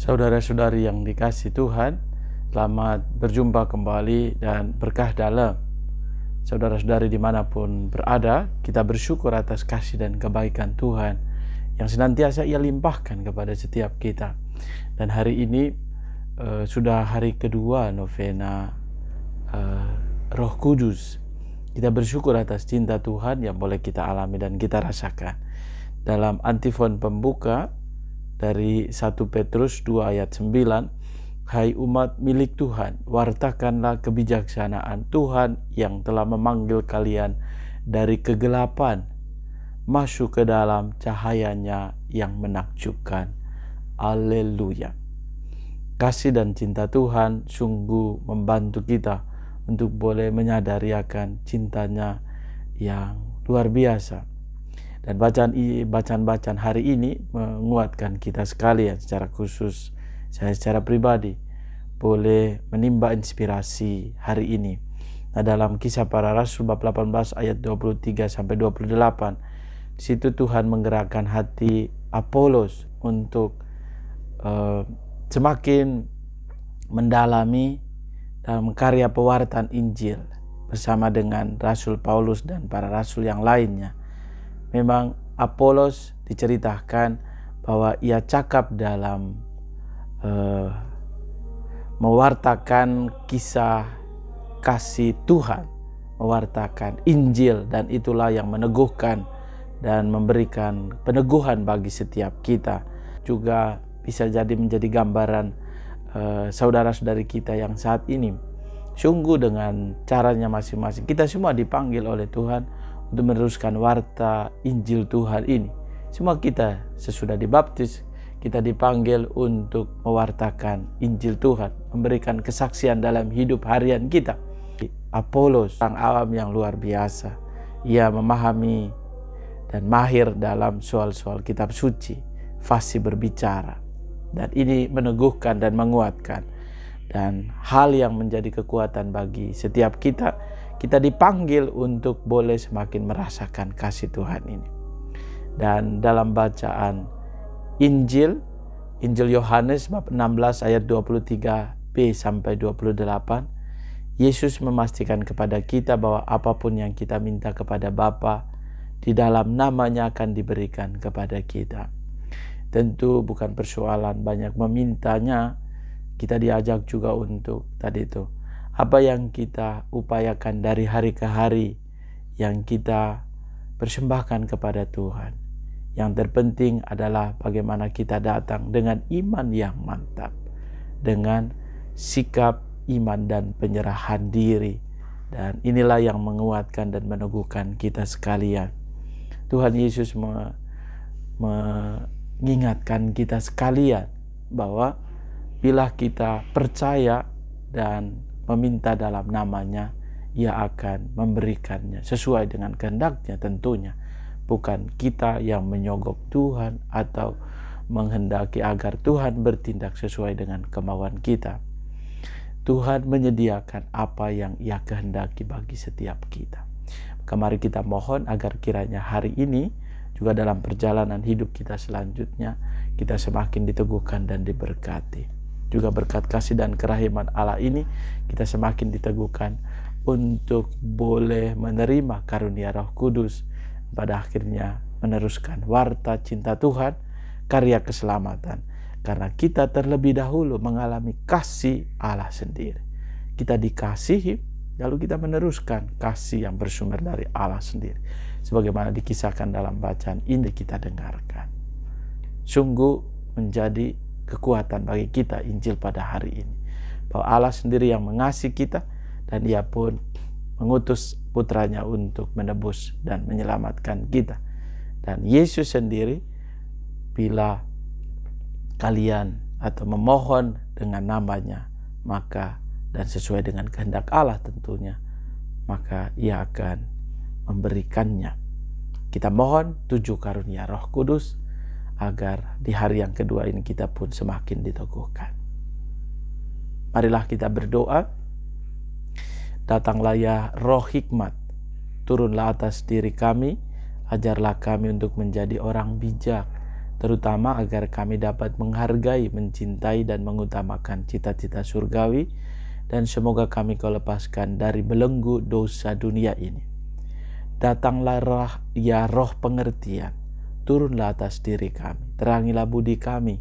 Saudara-saudari yang dikasihi Tuhan, selamat berjumpa kembali dan berkah dalam. Saudara-saudari dimanapun berada, kita bersyukur atas kasih dan kebaikan Tuhan yang senantiasa Ia limpahkan kepada setiap kita. Dan hari ini sudah hari kedua novena Roh Kudus. Kita bersyukur atas cinta Tuhan yang boleh kita alami dan kita rasakan. Dalam antifon pembuka dari 1 Petrus 2 ayat 9, hai umat milik Tuhan, wartakanlah kebijaksanaan Tuhan yang telah memanggil kalian dari kegelapan masuk ke dalam cahayanya yang menakjubkan. Haleluya. Kasih dan cinta Tuhan sungguh membantu kita untuk boleh menyadari akan cintanya yang luar biasa. Dan bacaan hari ini menguatkan kita sekalian secara khusus. Saya secara pribadi boleh menimba inspirasi hari ini. Nah, dalam Kisah Para Rasul bab 18 ayat 23 sampai 28, di situ Tuhan menggerakkan hati Apolos untuk semakin mendalami dalam karya pewartaan Injil bersama dengan Rasul Paulus dan para rasul yang lainnya. Memang Apolos diceritakan bahwa ia cakap dalam mewartakan kisah kasih Tuhan, mewartakan Injil, dan itulah yang meneguhkan dan memberikan peneguhan bagi setiap kita. Juga bisa jadi menjadi gambaran saudara-saudari kita yang saat ini sungguh dengan caranya masing-masing. Kita semua dipanggil oleh Tuhan untuk meneruskan warta Injil Tuhan ini. Semua kita sesudah dibaptis, kita dipanggil untuk mewartakan Injil Tuhan, memberikan kesaksian dalam hidup harian kita. Apolos, orang awam yang luar biasa. Ia memahami dan mahir dalam soal-soal kitab suci, fasih berbicara. Dan ini meneguhkan dan menguatkan. Dan hal yang menjadi kekuatan bagi setiap kita dipanggil untuk boleh semakin merasakan kasih Tuhan ini. Dan dalam bacaan Injil Yohanes bab 16 ayat 23b sampai 28, Yesus memastikan kepada kita bahwa apapun yang kita minta kepada Bapa, di dalam namanya akan diberikan kepada kita. Tentu bukan persoalan banyak memintanya, kita diajak juga untuk tadi itu, apa yang kita upayakan dari hari ke hari, yang kita persembahkan kepada Tuhan. Yang terpenting adalah bagaimana kita datang dengan iman yang mantap, dengan sikap iman dan penyerahan diri. Dan inilah yang menguatkan dan meneguhkan kita sekalian. Tuhan Yesus mengingatkan kita sekalian bahwa bila kita percaya dan meminta dalam namanya, Ia akan memberikannya sesuai dengan kehendaknya tentunya. Bukan kita yang menyogok Tuhan atau menghendaki agar Tuhan bertindak sesuai dengan kemauan kita. Tuhan menyediakan apa yang Ia kehendaki bagi setiap kita. Mari kita mohon agar kiranya hari ini juga dalam perjalanan hidup kita selanjutnya, kita semakin diteguhkan dan diberkati. Juga berkat kasih dan kerahiman Allah ini, kita semakin diteguhkan untuk boleh menerima karunia Roh Kudus, pada akhirnya meneruskan warta cinta Tuhan, karya keselamatan. Karena kita terlebih dahulu mengalami kasih Allah sendiri. Kita dikasihi, lalu kita meneruskan kasih yang bersumber dari Allah sendiri. Sebagaimana dikisahkan dalam bacaan ini kita dengarkan. Sungguh menjadi kekuatan bagi kita Injil pada hari ini, bahwa Allah sendiri yang mengasihi kita dan Ia pun mengutus putranya untuk menebus dan menyelamatkan kita. Dan Yesus sendiri, bila kalian atau memohon dengan namanya, maka dan sesuai dengan kehendak Allah tentunya, maka Ia akan memberikannya. Kita mohon 7 karunia Roh Kudus agar di hari yang kedua ini kita pun semakin diteguhkan. Marilah kita berdoa. Datanglah ya Roh hikmat, turunlah atas diri kami, ajarlah kami untuk menjadi orang bijak terutama agar kami dapat menghargai, mencintai, dan mengutamakan cita-cita surgawi, dan semoga kami Kau lepaskan dari belenggu dosa dunia ini. Datanglah ya roh pengertian, turunlah atas diri kami, terangilah budi kami,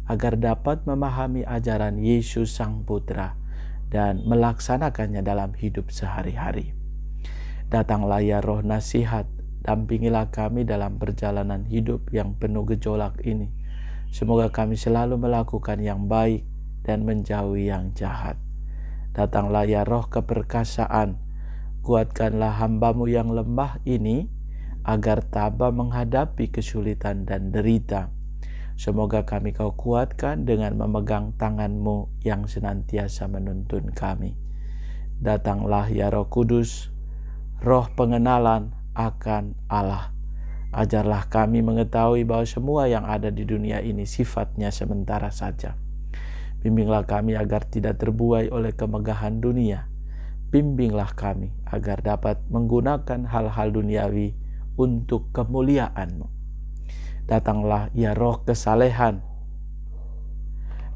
agar dapat memahami ajaran Yesus Sang Putra dan melaksanakannya dalam hidup sehari-hari. Datanglah ya roh nasihat, dampingilah kami dalam perjalanan hidup yang penuh gejolak ini. Semoga kami selalu melakukan yang baik dan menjauhi yang jahat. Datanglah ya roh keperkasaan, kuatkanlah hamba-Mu yang lemah ini, agar tabah menghadapi kesulitan dan derita. Semoga kami Kau kuatkan dengan memegang tangan-Mu yang senantiasa menuntun kami. Datanglah ya Roh Kudus, roh pengenalan akan Allah. Ajarlah kami mengetahui bahwa semua yang ada di dunia ini sifatnya sementara saja. Bimbinglah kami agar tidak terbuai oleh kemegahan dunia. Bimbinglah kami agar dapat menggunakan hal-hal duniawi untuk kemuliaan-Mu. Datanglah ya roh kesalehan.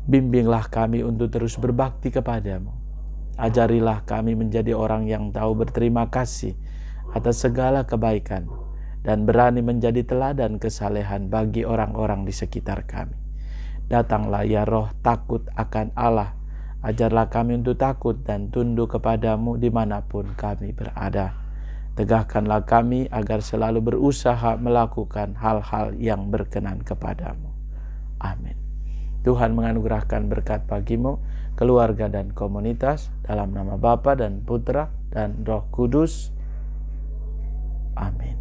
Bimbinglah kami untuk terus berbakti kepada-Mu. Ajarilah kami menjadi orang yang tahu berterima kasih atas segala kebaikan dan berani menjadi teladan kesalehan bagi orang-orang di sekitar kami. Datanglah ya roh takut akan Allah. Ajarlah kami untuk takut dan tunduk kepada-Mu dimanapun kami berada. Tegakkanlah kami agar selalu berusaha melakukan hal-hal yang berkenan kepada-Mu. Amin. Tuhan menganugerahkan berkat bagimu, keluarga dan komunitas, dalam nama Bapa dan Putra dan Roh Kudus. Amin.